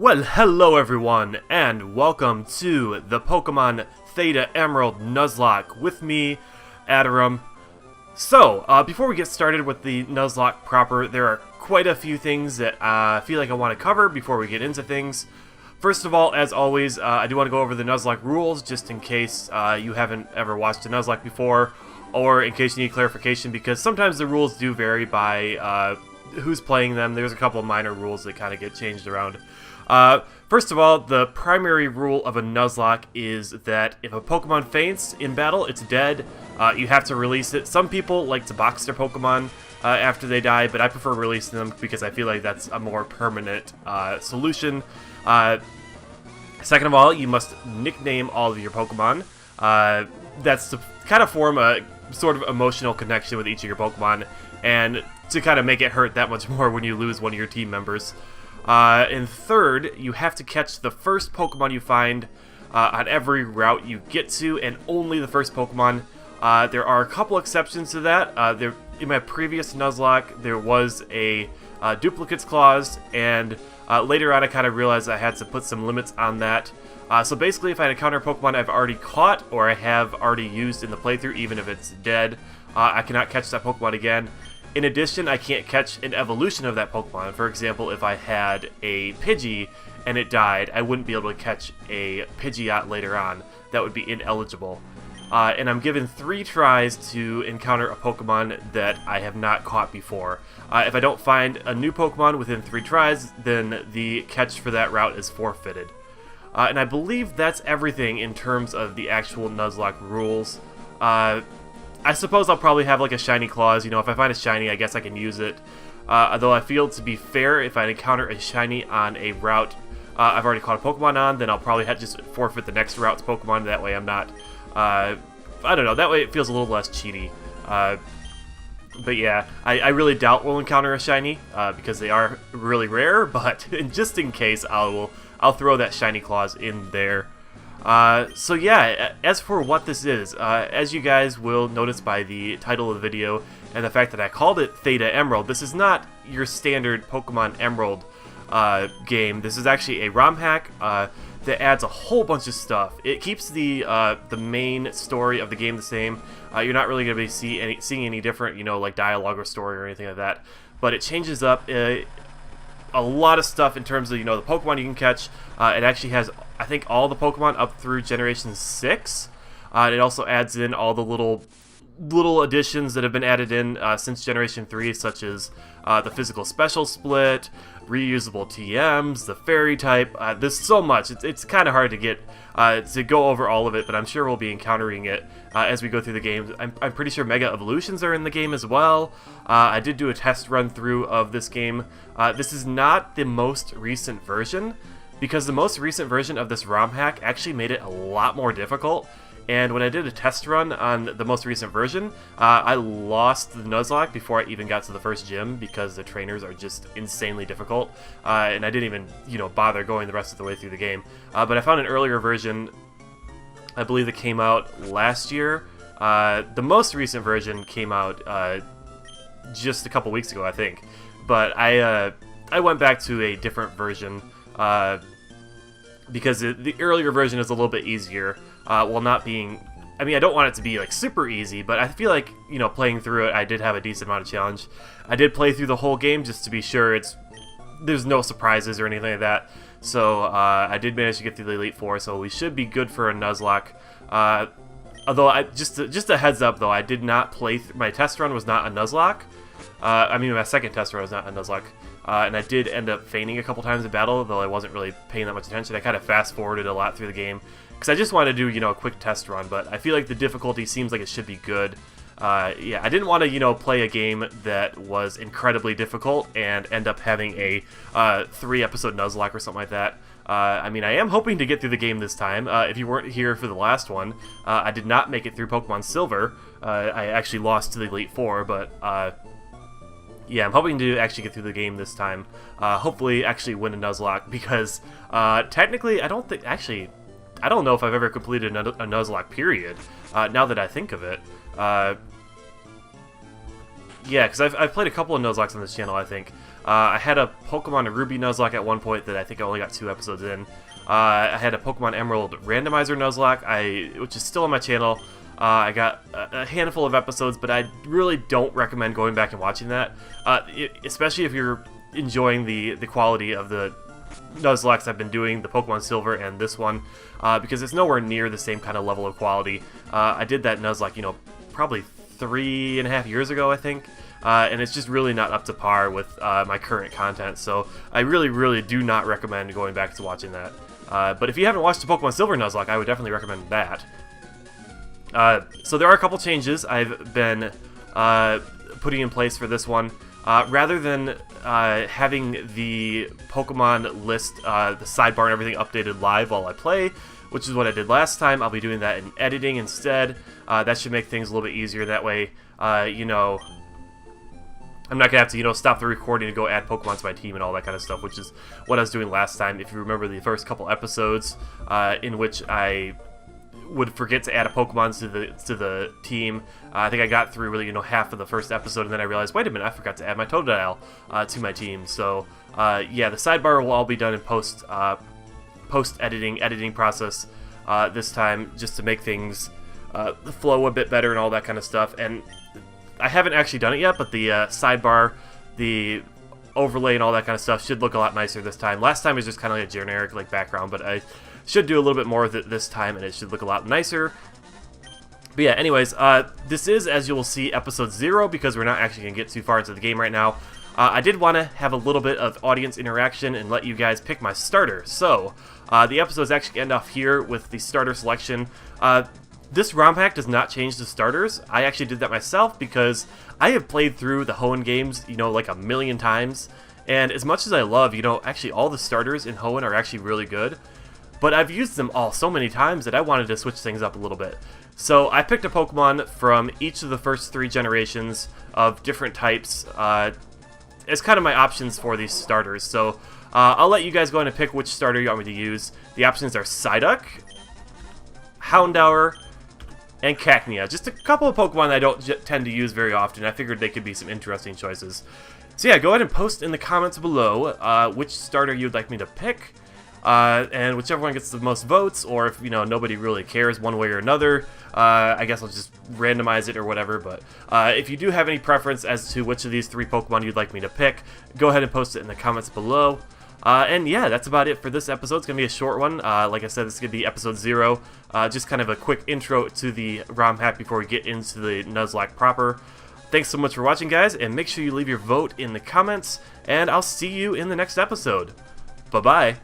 Well, hello everyone, and welcome to the Pokemon Theta Emerald Nuzlocke with me, Atyrum. So, before we get started with the Nuzlocke proper, there are quite a few things that I feel like I want to cover before we get into things. First of all, as always, I do want to go over the Nuzlocke rules, just in case you haven't ever watched a Nuzlocke before, or in case you need clarification, because sometimes the rules do vary by who's playing them. There's a couple of minor rules that kind of get changed around. First of all, the primary rule of a Nuzlocke is that if a Pokemon faints in battle, it's dead. You have to release it. Some people like to box their Pokemon after they die, but I prefer releasing them because I feel like that's a more permanent solution. Second of all, you must nickname all of your Pokemon. That's to kind of form a sort of emotional connection with each of your Pokemon, and to kind of make it hurt that much more when you lose one of your team members. And third, you have to catch the first Pokemon you find on every route you get to, and only the first Pokemon. There are a couple exceptions to that. In my previous Nuzlocke, there was a duplicates clause, and later on I kind of realized I had to put some limits on that. So basically, if I encounter a Pokemon I've already caught, or I have already used in the playthrough, even if it's dead, I cannot catch that Pokemon again. In addition, I can't catch an evolution of that Pokemon. For example, if I had a Pidgey and it died, I wouldn't be able to catch a Pidgeot later on. That would be ineligible. And I'm given 3 tries to encounter a Pokemon that I have not caught before. If I don't find a new Pokemon within 3 tries, then the catch for that route is forfeited. And I believe that's everything in terms of the actual Nuzlocke rules. I suppose I'll probably have like a shiny clause. You know, if I find a shiny, I guess I can use it. Though I feel to be fair, if I encounter a shiny on a route I've already caught a Pokemon on, then I'll probably have to just forfeit the next route's Pokemon. That way I'm not, I don't know, that way it feels a little less cheaty. But yeah, I really doubt we'll encounter a shiny, because they are really rare, but just in case, I'll throw that shiny clause in there. So yeah, as for what this is, as you guys will notice by the title of the video and the fact that I called it Theta Emerald, this is not your standard Pokemon Emerald game. This is actually a ROM hack that adds a whole bunch of stuff. It keeps the main story of the game the same. You're not really going to be seeing any different, you know, like dialogue or story or anything like that. But it changes up a lot of stuff in terms of, you know, the Pokemon you can catch. It actually has, I think, all the Pokemon up through Generation 6. It also adds in all the little additions that have been added in since Generation 3, such as the physical special split, reusable TMs, the fairy type. There's so much. It's kind of hard to get to go over all of it, but I'm sure we'll be encountering it as we go through the game. I'm pretty sure Mega Evolutions are in the game as well. I did do a test run through of this game. This is not the most recent version, because the most recent version of this ROM hack actually made it a lot more difficult. And when I did a test run on the most recent version, I lost the Nuzlocke before I even got to the first gym, because the trainers are just insanely difficult. And I didn't even, you know, bother going the rest of the way through the game. But I found an earlier version, I believe it came out last year. The most recent version came out just a couple weeks ago, I think. But I went back to a different version because the earlier version is a little bit easier. While not being, I mean, I don't want it to be like super easy, but I feel like, you know, playing through it, I did have a decent amount of challenge. I did play through the whole game just to be sure there's no surprises or anything like that. So I did manage to get through the Elite Four, so we should be good for a Nuzlocke. Although just a heads up though, I did not play. My test run was not a Nuzlocke. I mean, my second test run was not a Nuzlocke. And I did end up fainting a couple times in battle, though I wasn't really paying that much attention. I kind of fast-forwarded a lot through the game, because I just wanted to do, you know, a quick test run, but I feel like the difficulty seems like it should be good. Yeah, I didn't want to, you know, play a game that was incredibly difficult and end up having a 3-episode Nuzlocke or something like that. I mean, I am hoping to get through the game this time. If you weren't here for the last one, I did not make it through Pokemon Silver. I actually lost to the Elite Four, but yeah, I'm hoping to actually get through the game this time. Hopefully actually win a Nuzlocke, because technically I don't know if I've ever completed a Nuzlocke, period, now that I think of it. Yeah, because I've played a couple of Nuzlockes on this channel, I think. I had a Pokemon Ruby Nuzlocke at one point that I think I only got 2 episodes in. I had a Pokemon Emerald Randomizer Nuzlocke, which is still on my channel. I got a handful of episodes, but I really don't recommend going back and watching that, especially if you're enjoying the quality of the Nuzlocks I've been doing, the Pokemon Silver and this one, because it's nowhere near the same kind of level of quality. I did that Nuzlocke, you know, probably 3.5 years ago, I think, and it's just really not up to par with my current content, so I really do not recommend going back to watching that. But if you haven't watched the Pokemon Silver Nuzlocke, I would definitely recommend that. So there are a couple changes I've been putting in place for this one. Rather than having the Pokemon list, the sidebar and everything updated live while I play, which is what I did last time, I'll be doing that in editing instead. That should make things a little bit easier. That way, you know, I'm not going to have to, you know, stop the recording to go add Pokemon to my team and all that kind of stuff, which is what I was doing last time. If you remember the first couple episodes in which I would forget to add a Pokemon to the team. I think I got through really, you know, half of the first episode, and then I realized, wait a minute, I forgot to add my Totodile to my team. So yeah, the sidebar will all be done in post editing process this time, just to make things flow a bit better and all that kind of stuff. And I haven't actually done it yet, but the sidebar, the overlay and all that kind of stuff should look a lot nicer this time. Last time it was just kind of like a generic like background, but I should do a little bit more of it this time, and it should look a lot nicer. But yeah, anyways, this is, as you will see, episode 0, because we're not actually going to get too far into the game right now. I did want to have a little bit of audience interaction and let you guys pick my starter. So, the episodes actually end off here with the starter selection. This ROM hack does not change the starters. I actually did that myself because I have played through the Hoenn games, you know, like a million times. And as much as I love, you know, actually all the starters in Hoenn are actually really good. But I've used them all so many times that I wanted to switch things up a little bit. So I picked a Pokemon from each of the first 3 generations of different types as kind of my options for these starters. So I'll let you guys go ahead and pick which starter you want me to use. The options are Psyduck, Houndour, and Cacnea. Just a couple of Pokemon that I don't tend to use very often. I figured they could be some interesting choices. So yeah, go ahead and post in the comments below which starter you'd like me to pick. And whichever one gets the most votes, or if, you know, nobody really cares one way or another, I guess I'll just randomize it or whatever. But if you do have any preference as to which of these 3 Pokemon you'd like me to pick, go ahead and post it in the comments below. And yeah, that's about it for this episode. It's going to be a short one. Like I said, this is going to be episode 0. Just kind of a quick intro to the ROM hack before we get into the Nuzlocke proper. Thanks so much for watching, guys, and make sure you leave your vote in the comments, and I'll see you in the next episode. Bye-bye.